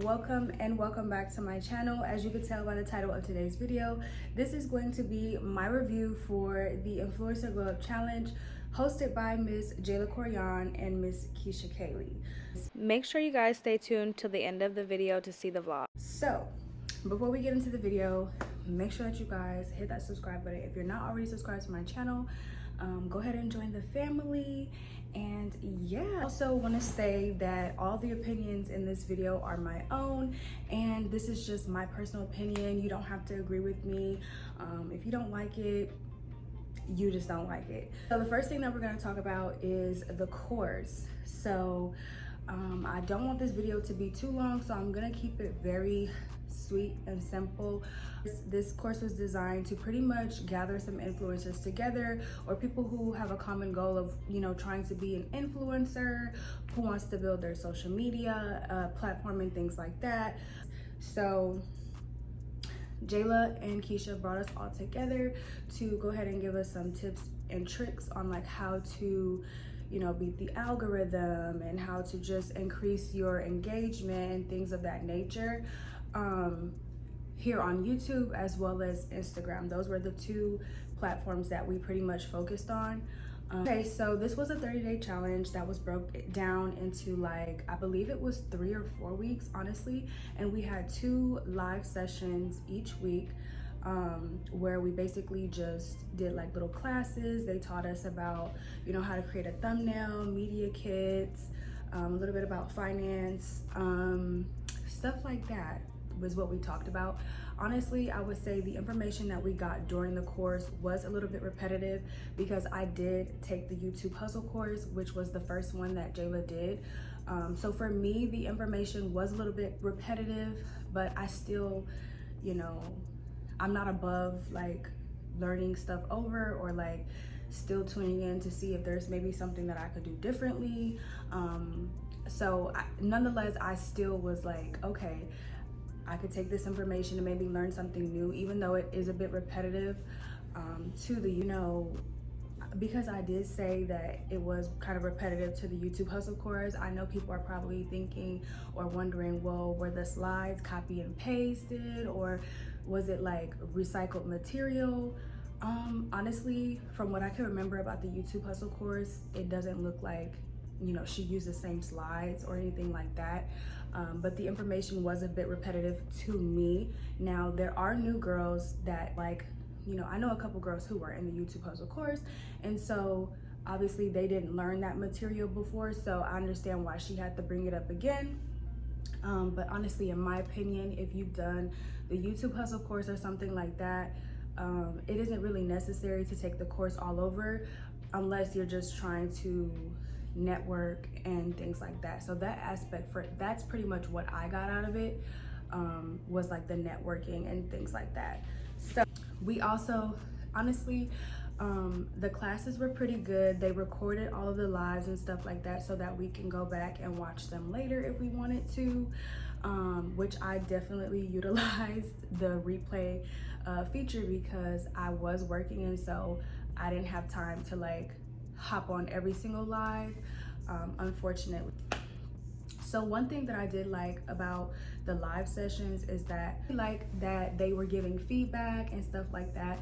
welcome and welcome back to my channel. As you can tell by the title of today's video, this is going to be my review for the Influencer Glow Up Challenge hosted by Miss TRYON and Miss Keisha Kaylee. Make sure you guys stay tuned till the end of the video to see the vlog. So before we get into the video, make sure that you guys hit that subscribe button. If you're not already subscribed to my channel, go ahead and join the family. And yeah, I also want to say that all the opinions in this video are my own, and this is just my personal opinion. You don't have to agree with me. If you don't like it, you just don't like it. So the first thing that we're going to talk about is the course. So I don't want this video to be too long, so I'm going to keep it very sweet and simple. This course was designed to pretty much gather some influencers together, or people who have a common goal of, you know, trying to be an influencer, who wants to build their social media platform and things like that. So Jayla and Keisha brought us all together to go ahead and give us some tips and tricks on like how to, you know, beat the algorithm and how to just increase your engagement and things of that nature. Here on YouTube as well as Instagram. Those were the two platforms that we pretty much focused on. Okay, so this was a 30-day challenge that was broke down into, like, I believe it was 3 or 4 weeks, honestly, and we had 2 live sessions each week, where we basically just did like little classes. They taught us about, you know, how to create a thumbnail, media kits, a little bit about finance, stuff like that was what we talked about. Honestly, I would say the information that we got during the course was a little bit repetitive, because I did take the YouTube Hustle course, which was the first one that Jayla did. So for me, the information was a little bit repetitive, but I still, you know, I'm not above like learning stuff over, or like still tuning in to see if there's maybe something that I could do differently. Nonetheless, I still was like, okay, I could take this information and maybe learn something new, even though it is a bit repetitive to the, you know, because I did say that it was kind of repetitive to the YouTube Hustle course. I know people are probably thinking or wondering, well, were the slides copy and pasted, or was it like recycled material? Honestly, from what I can remember about the YouTube Hustle course, it doesn't look like, you know, she used the same slides or anything like that. But the information was a bit repetitive to me. Now, there are new girls that, like, you know, I know a couple girls who were in the YouTube Hustle course, and so obviously they didn't learn that material before, so I understand why she had to bring it up again. But honestly, in my opinion, if you've done the YouTube Hustle course or something like that, it isn't really necessary to take the course all over, unless you're just trying to network and things like that. So that aspect, that's pretty much what I got out of it, was like the networking and things like that. So we also, honestly, the classes were pretty good. They recorded all of the lives and stuff like that, so that we can go back and watch them later if we wanted to, which I definitely utilized the replay feature, because I was working, and so I didn't have time to like hop on every single live, unfortunately. So one thing that I did like about the live sessions is that they were giving feedback and stuff like that.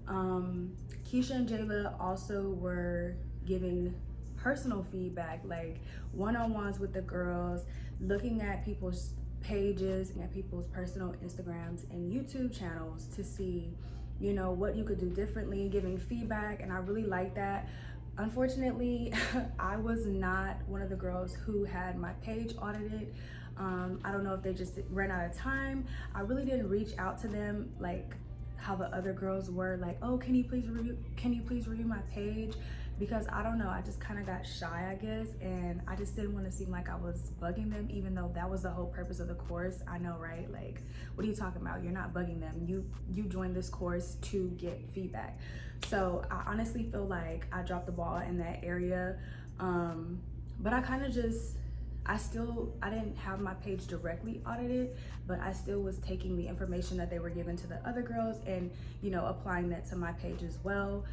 Keisha and Jayla also were giving personal feedback, like one-on-ones with the girls, looking at people's pages and at people's personal Instagrams and YouTube channels to see, you know, what you could do differently, giving feedback, and I really like that. Unfortunately, I was not one of the girls who had my page audited. I don't know if they just ran out of time. I really didn't reach out to them like how the other girls were, like, oh, can you please review my page? Because I don't know, I just kind of got shy, I guess, and I just didn't want to seem like I was bugging them, even though that was the whole purpose of the course. I know, right? Like, what are you talking about? You're not bugging them. You joined this course to get feedback. So I honestly feel like I dropped the ball in that area, but I kind of just, I didn't have my page directly audited, but I still was taking the information that they were giving to the other girls and, you know, applying that to my page as well.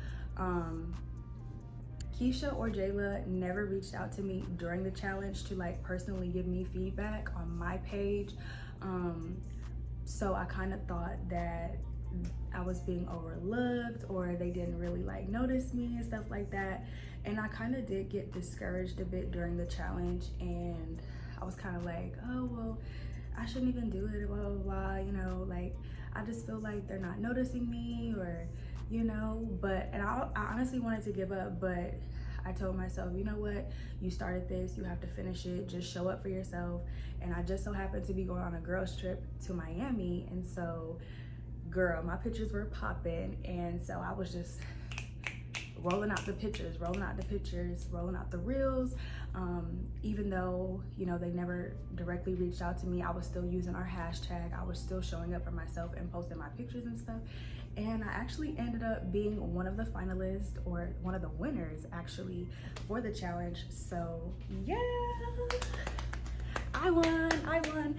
Keisha or Jayla never reached out to me during the challenge to like personally give me feedback on my page. So I kind of thought that I was being overlooked, or they didn't really like notice me and stuff like that. And I kind of did get discouraged a bit during the challenge, and I was kind of like, oh, well, I shouldn't even do it, blah, blah, blah, you know, like, I just feel like they're not noticing me, or, you know, and I honestly wanted to give up, but I told myself, you know what, you started this, you have to finish it, just show up for yourself. And I just so happened to be going on a girls trip to Miami, and so, girl, my pictures were popping, and so I was just rolling out the pictures, rolling out the reels. Even though, you know, they never directly reached out to me, I was still using our hashtag. I was still showing up for myself and posting my pictures and stuff. And I actually ended up being one of the finalists, or one of the winners actually, for the challenge. So yeah, I won.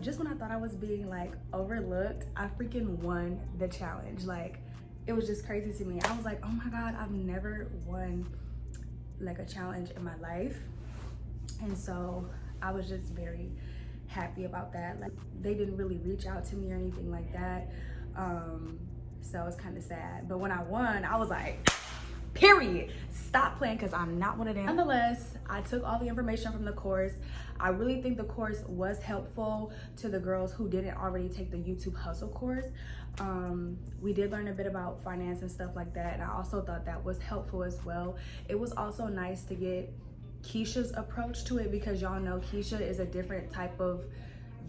Just when I thought I was being like overlooked, I freaking won the challenge. Like, it was just crazy to me. I was like, oh my God, I've never won like a challenge in my life. And so I was just very happy about that. Like, they didn't really reach out to me or anything like that. So it's kind of sad. But when I won, I was like, period, stop playing, because I'm not one of them. Nonetheless, I took all the information from the course. I really think the course was helpful to the girls who didn't already take the YouTube Hustle course. We did learn a bit about finance and stuff like that, and I also thought that was helpful as well. It was also nice to get Keisha's approach to it, because y'all know Keisha is a different type of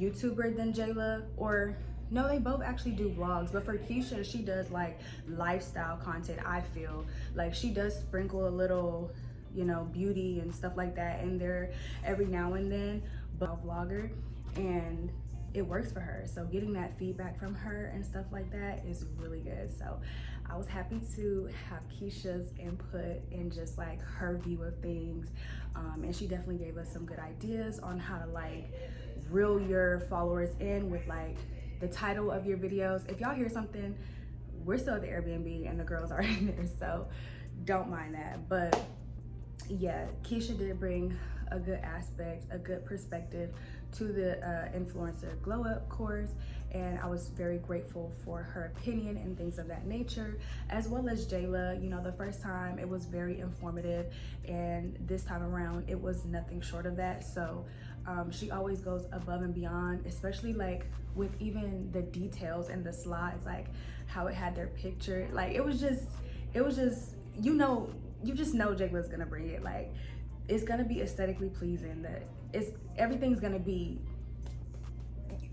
YouTuber than Jayla, or no, they both actually do vlogs, but for Keisha, she does like lifestyle content. I feel like she does sprinkle a little, you know, beauty and stuff like that in there every now and then, but a vlogger, and it works for her. So getting that feedback from her and stuff like that is really good. So I was happy to have Keisha's input and just like her view of things. And she definitely gave us some good ideas on how to like reel your followers in with like the title of your videos. If y'all hear something, we're still at the Airbnb and the girls are in there, so don't mind that. But yeah, Keisha did bring a good aspect, a good perspective to the influencer glow up course, and I was very grateful for her opinion and things of that nature, as well as Jayla. You know, the first time it was very informative, and this time around it was nothing short of that. So she always goes above and beyond, especially like with even the details and the slides, like how it had their picture. Like it was just, you know, you just know Jayla's gonna bring it. Like, it's gonna be aesthetically pleasing, that everything's gonna be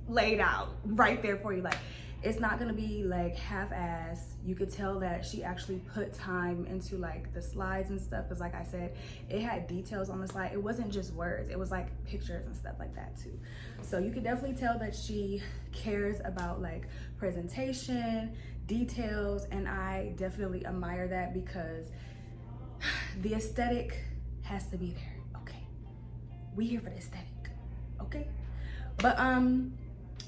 laid out right there for you. Like, it's not gonna be like half-ass. You could tell that she actually put time into like the slides and stuff, because like I said, it had details on the slide. It wasn't just words, it was like pictures and stuff like that too. So you could definitely tell that she cares about like presentation, details, and I definitely admire that, because the aesthetic has to be there. Okay, we here for the aesthetic, okay? But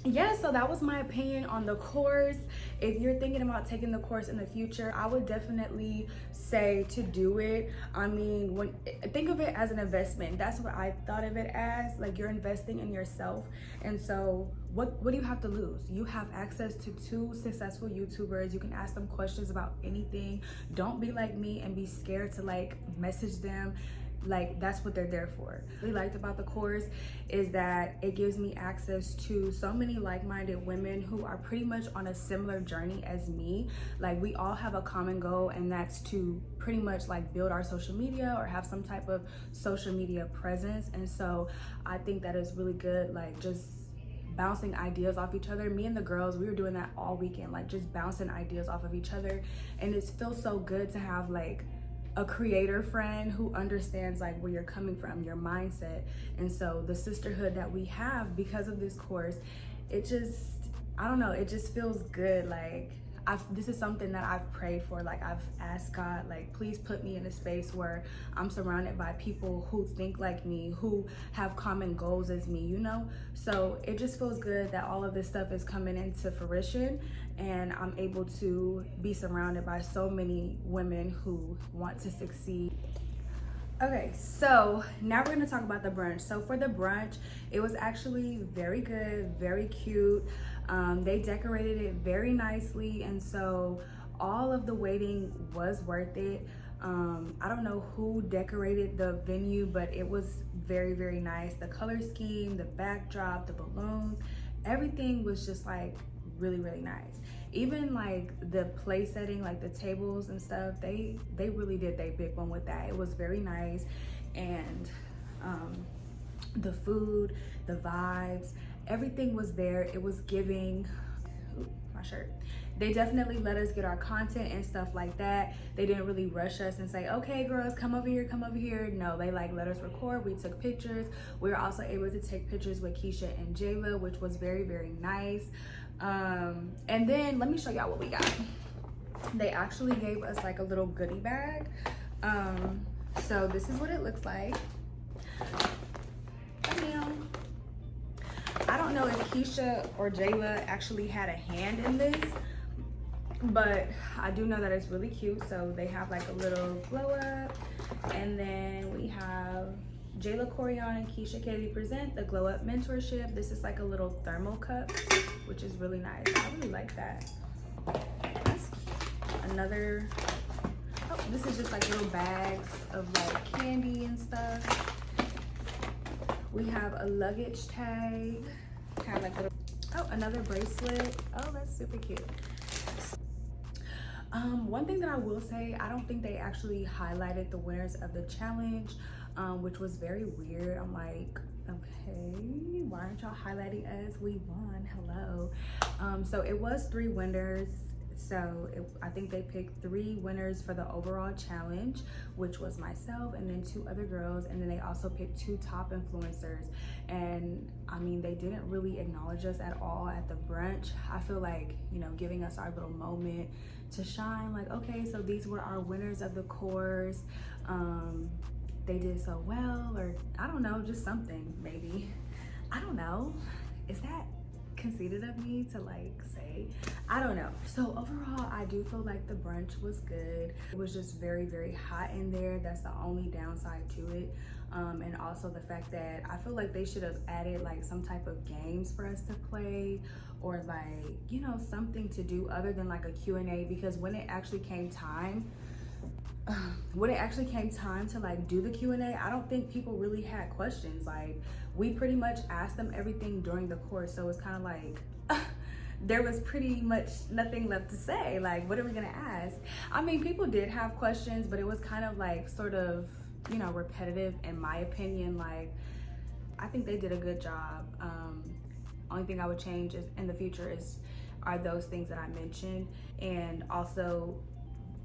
yeah, so that was my opinion on the course. If you're thinking about taking the course in the future, I would definitely say to do it. I mean, think of it as an investment. That's what I thought of it as. Like, you're investing in yourself. And so what do you have to lose? You have access to 2 successful YouTubers. You can ask them questions about anything. Don't be like me and be scared to like message them. Like, that's what they're there for. What I really liked about the course is that it gives me access to so many like-minded women who are pretty much on a similar journey as me. Like, we all have a common goal, and that's to pretty much like build our social media or have some type of social media presence. And so I think that is really good, like just bouncing ideas off each other. Me and the girls, we were doing that all weekend, like just bouncing ideas off of each other. And it feels so good to have like a creator friend who understands like where you're coming from, your mindset. And so the sisterhood that we have because of this course, it just, I don't know, it just feels good. Like, this is something that I've prayed for. Like, I've asked God, like, please put me in a space where I'm surrounded by people who think like me, who have common goals as me, you know? So it just feels good that all of this stuff is coming into fruition, and I'm able to be surrounded by so many women who want to succeed. Okay, so now we're gonna talk about the brunch. So for the brunch, it was actually very good, very cute. They decorated it very nicely, and so all of the waiting was worth it. I don't know who decorated the venue, but it was very, very nice. The color scheme, the backdrop, the balloons, everything was just like really, really nice. Even like the play setting, like the tables and stuff, they really did their big one with that. It was very nice. And the food, the vibes, everything was there. It was giving. Ooh, my shirt. They definitely let us get our content and stuff like that. They didn't really rush us and say, okay girls, come over here, come over here. No, they like let us record. We took pictures. We were also able to take pictures with Keisha and Jayla, which was very, very nice. And then let me show y'all what we got. They actually gave us like a little goodie bag. So this is what it looks like. Bam. I don't know if Keisha or Jayla actually had a hand in this, but I do know that it's really cute. So they have like a little glow up, and then we have Jayla CRWM and Keisha Kaylee present the glow up mentorship. This is like a little thermal cup, which is really nice. I really like that. That's cute. Another, oh, this is just like little bags of like candy and stuff. We have a luggage tag, kind of like little, oh, another bracelet. Oh, that's super cute. One thing that I will say, I don't think they actually highlighted the winners of the challenge, which was very weird. I'm like, okay, why aren't y'all highlighting us? We won, hello. So it was 3 winners. So I think they picked 3 winners for the overall challenge, which was myself and then 2 other girls. And then they also picked 2 top influencers. And I mean, they didn't really acknowledge us at all at the brunch. I feel like, you know, giving us our little moment to shine, like, okay, so these were our winners of the course. They did so well, or I don't know, just something maybe. I don't know. Is that conceited of me to like say? I don't know. So overall, I do feel like the brunch was good. It was just very, very hot in there. That's the only downside to it. And also the fact that I feel like they should have added like some type of games for us to play, or like, you know, something to do other than like a Q&A, because when it actually came time to like do the Q&A, I don't think people really had questions. Like, we pretty much asked them everything during the course, so it's kind of like there was pretty much nothing left to say. Like, what are we gonna ask? I mean, people did have questions, but it was kind of like sort of, you know, repetitive in my opinion. Like, I think they did a good job. Only thing I would change is in the future are those things that I mentioned, and also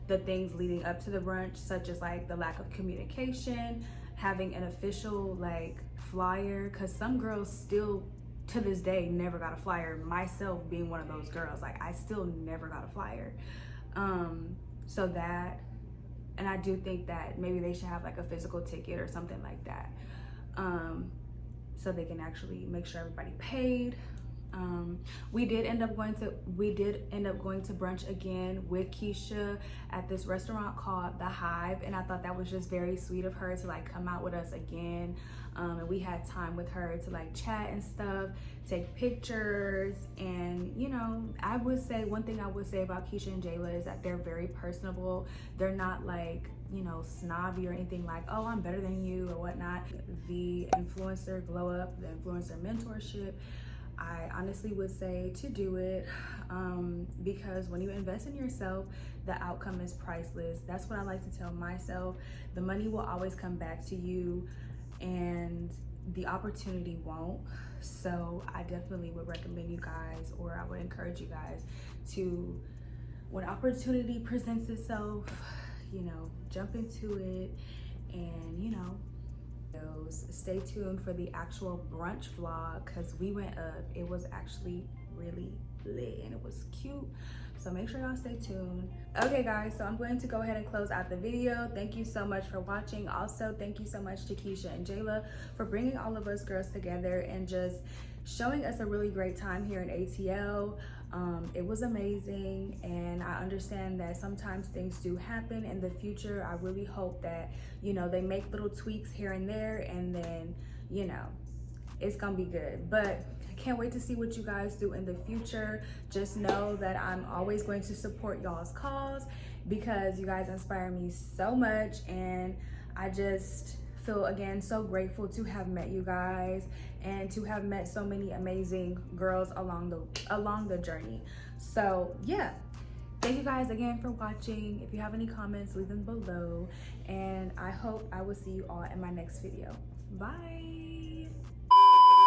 the things leading up to the brunch, such as like the lack of communication, having an official like flyer, because some girls still to this day never got a flyer, myself being one of those girls. Like, I still never got a flyer. So that, and I do think that maybe they should have like a physical ticket or something like that, so they can actually make sure everybody paid. We did end up going to brunch again with Keisha at this restaurant called The Hive, and I thought that was just very sweet of her to like come out with us again. And we had time with her to like chat and stuff, take pictures, and you know, I would say one thing I would say about Keisha and Jayla is that they're very personable. They're not like, you know, snobby or anything like, oh, I'm better than you or whatnot. The influencer glow up, the influencer mentorship, I honestly would say to do it, because when you invest in yourself, the outcome is priceless. That's what I like to tell myself. The money will always come back to you, and the opportunity won't. So I definitely would recommend you guys, or I would encourage you guys to, when opportunity presents itself, you know, jump into it. And you know, stay tuned for the actual brunch vlog, because we went up. It was actually really lit and it was cute, so make sure y'all stay tuned. Okay guys, so I'm going to go ahead and close out the video. Thank you so much for watching. Also, thank you so much to Keisha and Jayla for bringing all of us girls together and just showing us a really great time here in ATL. It was amazing, and I understand that sometimes things do happen in the future. I really hope that, you know, they make little tweaks here and there, and then, you know, it's gonna be good. But I can't wait to see what you guys do in the future. Just know that I'm always going to support y'all's cause because you guys inspire me so much, and I just feel again so grateful to have met you guys and to have met so many amazing girls along the journey. So yeah, thank you guys again for watching. If you have any comments, leave them below, and I hope I will see you all in my next video. Bye.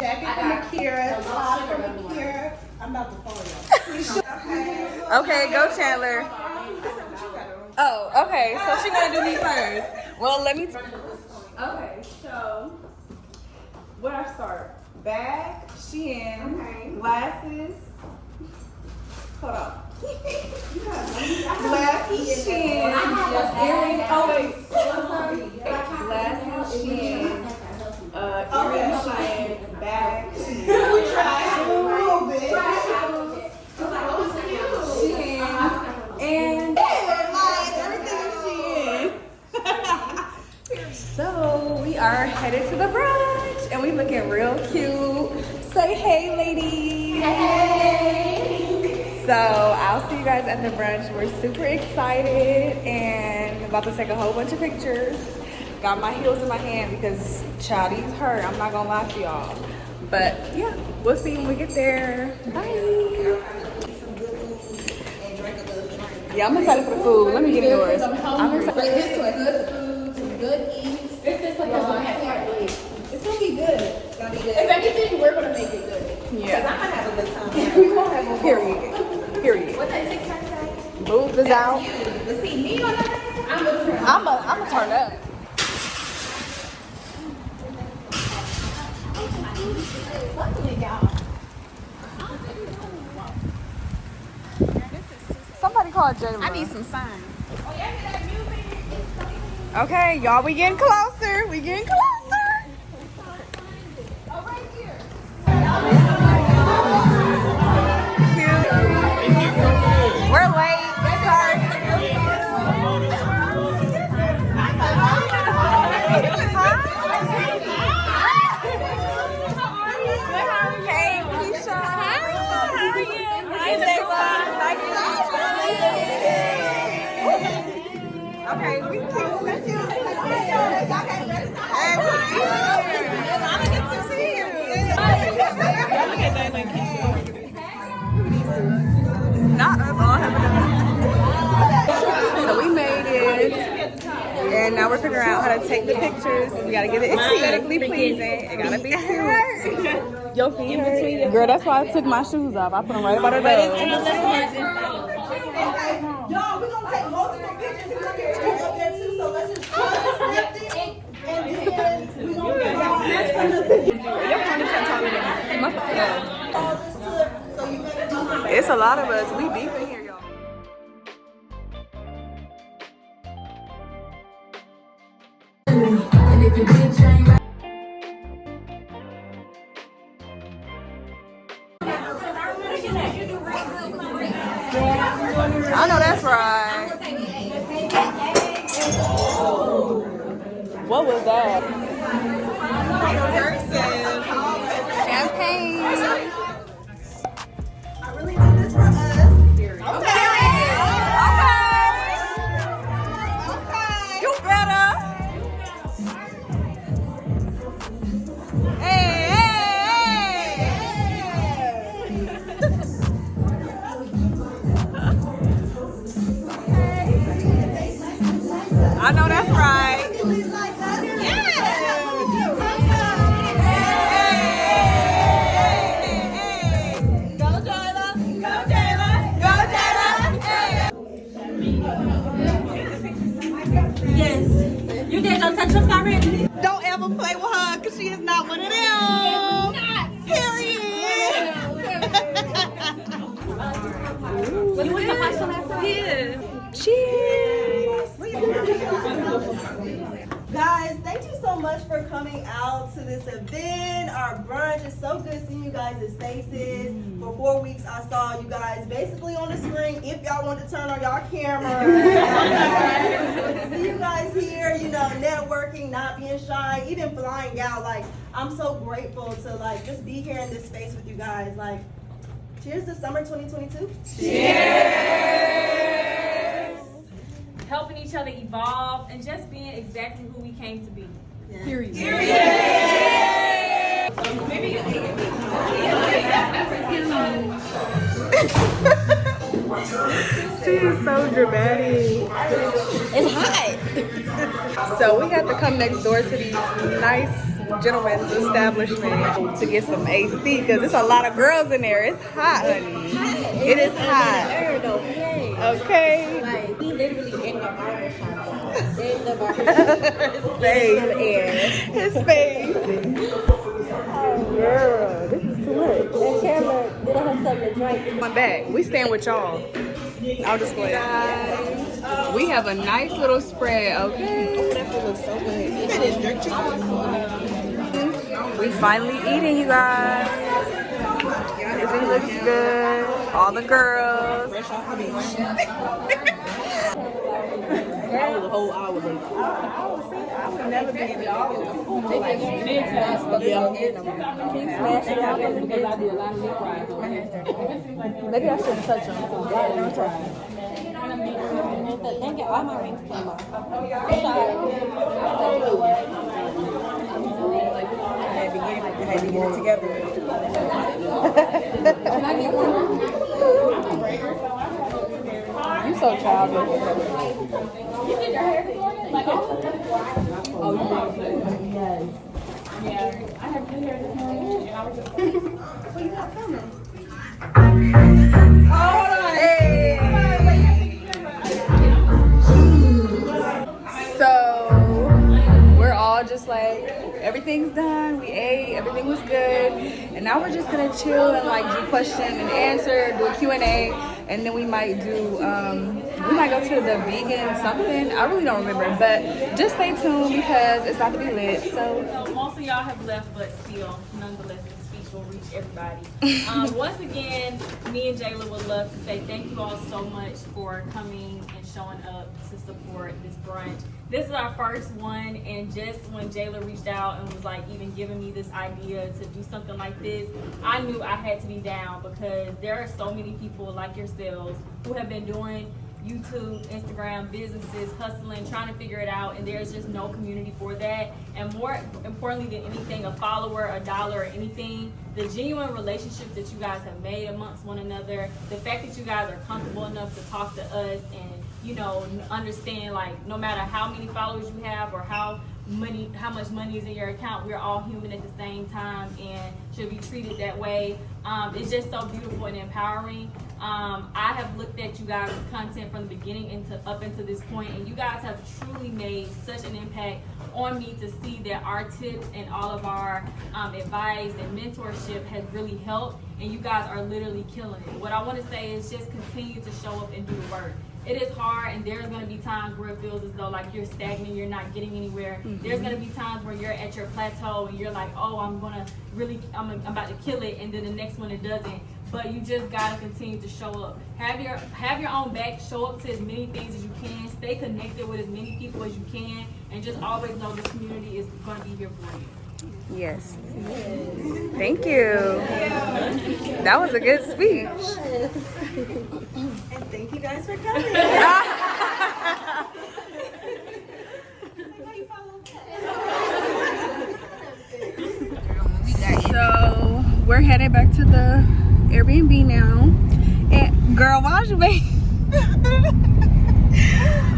Jacket from Akira, top from Akira. I'm about to follow y'all. Okay, go Chandler. Oh, okay. So she gonna do me first. Well, let me. Okay, so where I start? Bag, SHEIN, glasses. Hold on. Glasses, SHEIN, earrings. Oh wait, glasses, SHEIN, earrings, SHEIN, bag, SHEIN. We tried a little bit. SHEIN, and everything is SHEIN. So we are headed to the brunch, and we looking real cute. Say hey, ladies. Hey. So I'll see you guys at the brunch. We're super excited and about to take a whole bunch of pictures. Got my heels in my hand because Chowdy's hurt. I'm not gonna lie to y'all. But yeah, we'll see when we get there. Bye. Yeah, I'm excited for the food. Let me get yours. I'm excited. Good eats. It's gonna be good. It's gonna be good. If anything, we're gonna make it good. Yeah. I'm gonna have a good time. We won't have a period. What that TikTok say? Booth is out. To see me on that, I'm I'm turn up. Somebody call Jayla. I need some signs. Okay, y'all, we getting closer. We getting closer. We're late. Sorry. Hey, Keisha. How are you? Hi, Layla. Okay, we cute. Let's do it. Hey, we're here. I'm gonna get to see you. Not us all having. So we made it, and now we're figuring out how to take the pictures. We gotta get it aesthetically pleasing. It gotta be cute. Your feet hurt. Girl, that's why I took my shoes off. I put them right about her nose. Y'all, we're gonna take multiple pictures. We're gonna get up there too, so let's just snap it, and then we're gonna get Your ponytail taller than mine. It's a lot of us. We deep in here, y'all. I know that's right. What was that? Champagne. I really did this for us. Okay. You better. Hey. I know that's right. You did don't touch your fabric. Don't ever play with her, because she is not one of them. Period. You went to high school last time? Yeah. Cheers. Guys, thank you so much much for coming out to this event, our brunch. It's so good seeing you guys' faces. For 4 weeks, I saw you guys basically on the screen. If y'all want to turn on y'all camera, see you guys here, you know, networking, not being shy, even flying out. Like, I'm so grateful to like just be here in this space with you guys. Like, cheers to summer 2022. Cheers! Helping each other evolve and just being exactly who we came to be. Yeah. Period. She is so dramatic. It's hot. So we had to come next door to these nice gentlemen's establishment to get some AC because there's a lot of girls in there. It's hot, honey. It is hot. Okay. Like, we literally in the barber shop. In the barber shop. His face. Oh, girl. This is too much. And Chandler did herself a drink. Come back. We stand with y'all. I'll just play. We have a nice little spread, okay? Oh, that food looks so good. We finally eating, you guys. Everything looks good. All the girls. That was a whole hour later. I would never be able to maybe I shouldn't touch them. Thank you. All my rings came off. I had to get it together. You so childish. You did your hair this morning? Like, oh, you did? Yes. Yeah, I have good hair this morning and I was just Well, you not filming. So we're all just like, everything's done, we ate, everything was good, and now we're just gonna chill and like do question and answer, do a Q&A, and then we might do we might go to the vegan something. I really don't remember, but just stay tuned because it's about to be lit. So most of y'all have left, but still, nonetheless, the speech will reach everybody. Once again, me and Jayla would love to say thank you all so much for coming and showing up to support this brunch. This is our first one, and just when Jayla reached out and was like even giving me this idea to do something like this, I knew I had to be down because there are so many people like yourselves who have been doing YouTube, Instagram, businesses, hustling, trying to figure it out, and there's just no community for that. And more importantly than anything, a follower, a dollar, or anything, the genuine relationships that you guys have made amongst one another, the fact that you guys are comfortable enough to talk to us and, you know, understand, like, no matter how many followers you have or how much money is in your account, we're all human at the same time and should be treated that way. It's just so beautiful and empowering. I have looked at you guys' content from the beginning up into this point, and you guys have truly made such an impact on me to see that our tips and all of our advice and mentorship has really helped, and you guys are literally killing it. What I want to say is just continue to show up and do the work. It is hard, and there's going to be times where it feels as though like you're stagnant, you're not getting anywhere. There's going to be times where you're at your plateau and you're like, oh, I'm about to kill it, and then the next one it doesn't. But you just gotta continue to show up. Have your own back. Show up to as many things as you can. Stay connected with as many people as you can, and just always know this community is gonna be here for you. yes. Thank you. That was a good speech. And thank you guys for coming. So we're headed back to the Airbnb now. And girl, why'd you make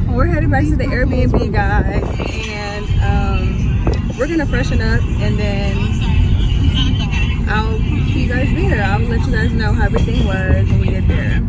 we're headed back to the Airbnb, guys, and we're gonna freshen up and then I'll see you guys there. I'll let you guys know how everything was when we get there.